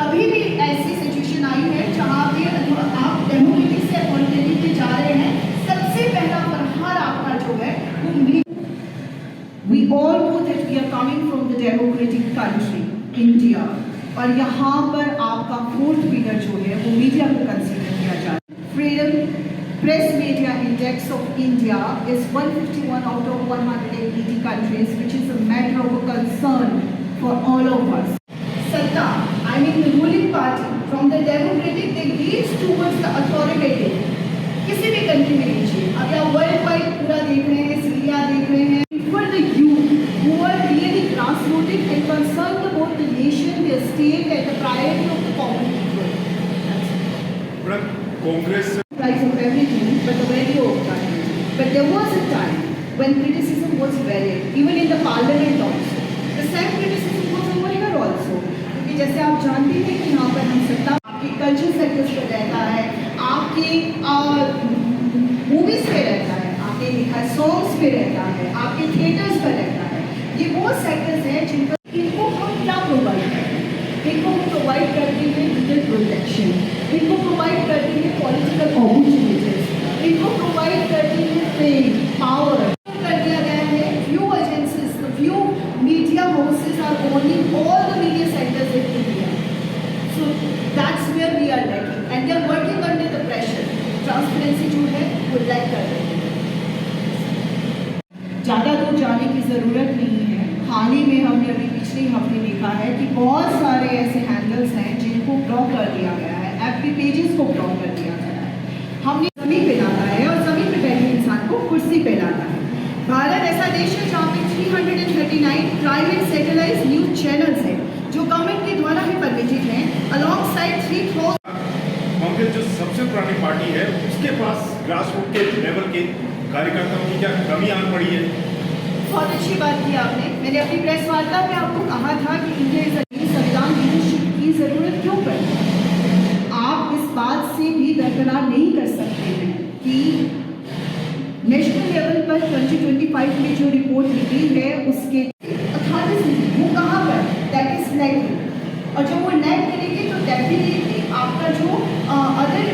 कभी भी ऐसी सिचुएशन आई है जहाँ पे आप डेमोक्रेटिक से अथॉरिटेटिव पे जा रहे हैं, सबसे पहला प्रहार आपका जो है वो We all know that we are coming from the democratic country, India, और यहाँ पर आपका फोर्थ पिलर जो है वो मीडिया को कंसीडर किया जाता है। Freedom press media index of India is 151 out of 180 countries, which is a matter of concern for all of us. सत्ता, I mean the ruling party, from the democratic they leads towards the authoritative. किसी भी country में लीजिए, अब आप world wide पूरा देख रहे हैं, सीरिया देख रहे हैं, for the youth who are really grassrooted and concerned about the nation, their state, and the priority of the common people. But Congress Price of everything, but the value of time. But there was a time when criticism was valid, even in the parliament also. The same criticism was over here also. क्योंकि जैसे आप जानते हैं कि यहाँ पर हम सत्ता आपके कल्चर सेक्टर्स पर रहता है, आपके मूवीज पे रहता है, आपके सॉन्ग्स पे रहता है, आपके थिएटर्स पर रहता है। ये वो सेक्टर्स हैं जिनको इनको हम क्या प्रोवाइड करते हैं? इनको हम प्रोवाइड करते हैं लीगल प्रोटेक्शन, इनको प्रोवाइड करते हैं पॉलिटिकल अपॉर्चुनिटीज, इनको प्रोवाइड करते हैं फेम, पावर। कर दिया गया है few agencies, few media houses are owning all the media sectors in India. So that's where we are lacking and they are working under the pressure. Transparency जो है वो लैक कर रही है। ज़्यादा दूर जाने की ज़रूरत नहीं है। हाल ही में हमने अभी पिछले हफ्ते देखा है कि बहुत सारे ऐसे हैंडल्स हैं जिनको ब्लॉक कर दिया गया है, एफबी पेजेस को ब्लॉक कर दिया गया है। हमने ज़मीन पे लाना है और ज़मीन पे बैठे इंसान को कुर्सी पे लाना है। भारत ऐसा देश है जहाँ पे 339 प्राइवेट सैटेलाइट न्यूज़ चैनल्स हैं जो गवर्नमेंट के द्वारा ही परमिटेड हैं, अलॉन्ग साइड 3000। कांग्रेस जो सबसे पुरानी पार्टी है उसके पास ग्रास रूट के लेवल के कार्यकर्ताओं की क्या कमी आन पड़ी है? बहुत अच्छी बात की आपने। मैंने अपनी प्रेस वार्ता में आपको कहा था कि इंडिया संविधान लीडरशिप की ज़रूरत क्यों पड़ी। आप इस बात से भी दरकिनार नहीं कर सकते हैं कि नेशनल लेवल पर 2025 में जो रिपोर्ट निकली है उसके अथॉरिटी वो कहाँ पर, दैट इज नेगेटिव। और जब वो नेग करेंगे तो डेफिनेटली आपका जो अदर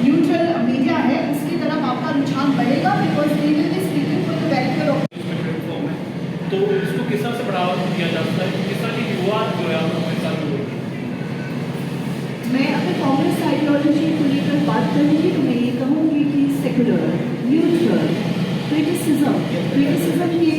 न्यूट्रल मीडिया है उसकी तरफ आपका रुझान बढ़ेगा, because they will be speaking for the welfare of. तो इसको किस तरह से बढ़ावा दिया जा सकता है, किस तरह की युवा जो है हमारे साथ में होगी? मैं अपने कांग्रेस आइडियोलॉजी को लेकर बात करूँगी तो मैं ये कहूँगी कि सेकुलर, न्यूट्रल, क्रिटिसिज्म की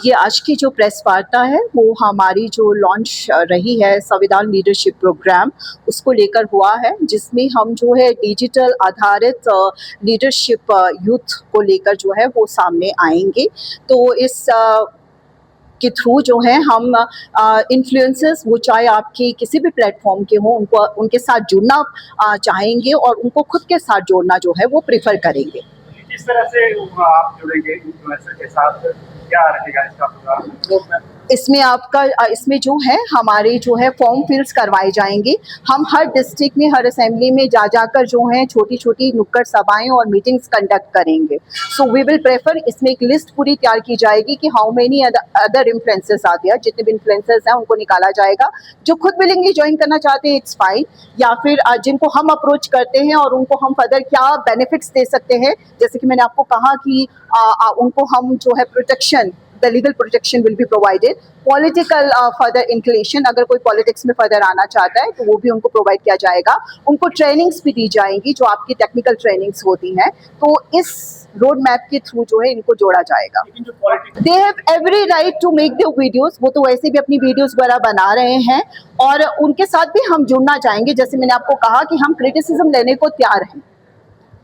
ये आज की जो प्रेस वार्ता है वो हमारी जो लॉन्च रही है संविधान लीडरशिप प्रोग्राम उसको लेकर हुआ है, जिसमें हम जो है डिजिटल आधारित लीडरशिप यूथ को लेकर जो है वो सामने आएंगे। तो इस के थ्रू जो है हम इन्फ्लुएंसर्स वो चाहे आपके किसी भी प्लेटफॉर्म के हों उनको उनके साथ जुड़ना चाहेंगे और उनको खुद के साथ जोड़ना जो है वो प्रेफर करेंगे। किस तरह से आप जुड़ेंगे इन्फ्लुएंसर के साथ, क्या रहेगा इसका प्रोग्राम? इसमें जो है हमारे जो है फॉर्म फिल्स करवाए जाएंगे। हम हर डिस्ट्रिक्ट में हर असेंबली में जाकर जो है छोटी छोटी नुक्कड़ सभाएं और मीटिंग्स कंडक्ट करेंगे। सो वी विल प्रेफर, इसमें एक लिस्ट पूरी तैयार की जाएगी कि हाउ मेनी अदर इन्फ्लुएंसर्स आते हैं, जितने भी इन्फ्लुएंसर्स हैं उनको निकाला जाएगा। जो खुद विलिंगली ज्वाइन करना चाहते हैं इट्स फाइन, या फिर जिनको हम अप्रोच करते हैं और उनको हम फर्दर क्या बेनिफिट्स दे सकते हैं, जैसे कि मैंने आपको कहा कि उनको हम जो है protection, the legal protection will be provided, political further inclination, अगर कोई पॉलिटिक्स में फर्दर आना चाहता है तो वो भी उनको प्रोवाइड किया जाएगा। उनको ट्रेनिंग्स भी दी जाएंगी जो आपकी टेक्निकल ट्रेनिंग्स होती हैं, तो इस रोड मैप के थ्रू जो है इनको जोड़ा जाएगा। They have every right to make their videos, वो तो वैसे भी अपनी वीडियोस वगैरह बना रहे हैं और उनके साथ भी हम जुड़ना चाहेंगे। जैसे मैंने आपको कहा कि हम क्रिटिसिज्म लेने को तैयार हैं,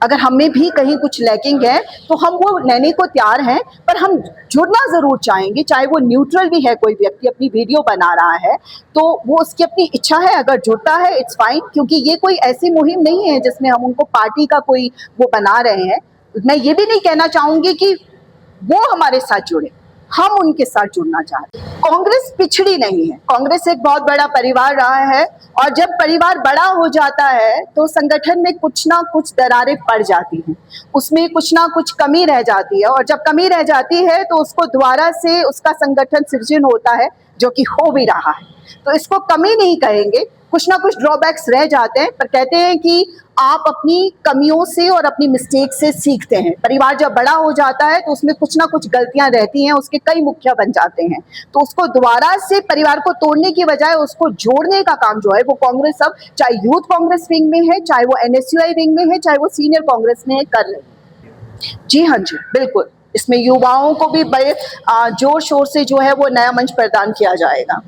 अगर हमें भी कहीं कुछ लैकिंग है तो हम वो लेने को तैयार हैं, पर हम जुड़ना ज़रूर चाहेंगे। चाहे वो न्यूट्रल भी है, कोई व्यक्ति अपनी वीडियो बना रहा है तो वो उसकी अपनी इच्छा है, अगर जुड़ता है इट्स फाइन, क्योंकि ये कोई ऐसी मुहिम नहीं है जिसमें हम उनको पार्टी का कोई वो बना रहे हैं। मैं ये भी नहीं कहना चाहूँगी कि वो हमारे साथ जुड़े, हम उनके साथ जुड़ना चाहते हैं। कांग्रेस पिछड़ी नहीं है, कांग्रेस एक बहुत बड़ा परिवार रहा है और जब परिवार बड़ा हो जाता है तो संगठन में कुछ ना कुछ दरारें पड़ जाती हैं, उसमें कुछ ना कुछ कमी रह जाती है और जब कमी रह जाती है तो उसको दोबारा से उसका संगठन सृजन होता है, जो कि हो भी रहा है। तो इसको कमी नहीं कहेंगे, कुछ ना कुछ ड्रॉबैक्स रह जाते हैं, पर कहते हैं कि आप अपनी कमियों से और अपनी मिस्टेक से सीखते हैं। परिवार जब बड़ा हो जाता है तो उसमें कुछ ना कुछ गलतियां रहती हैं, उसके कई मुखिया बन जाते हैं, तो उसको दोबारा से परिवार को तोड़ने की बजाय उसको जोड़ने का काम जो है वो कांग्रेस अब, चाहे यूथ कांग्रेस विंग में है, चाहे वो NSUI विंग में है, चाहे वो सीनियर कांग्रेस में है, कर रही है। जी हाँ जी, बिल्कुल। इसमें युवाओं को भी बड़े जोर शोर से जो है वो नया मंच प्रदान किया जाएगा।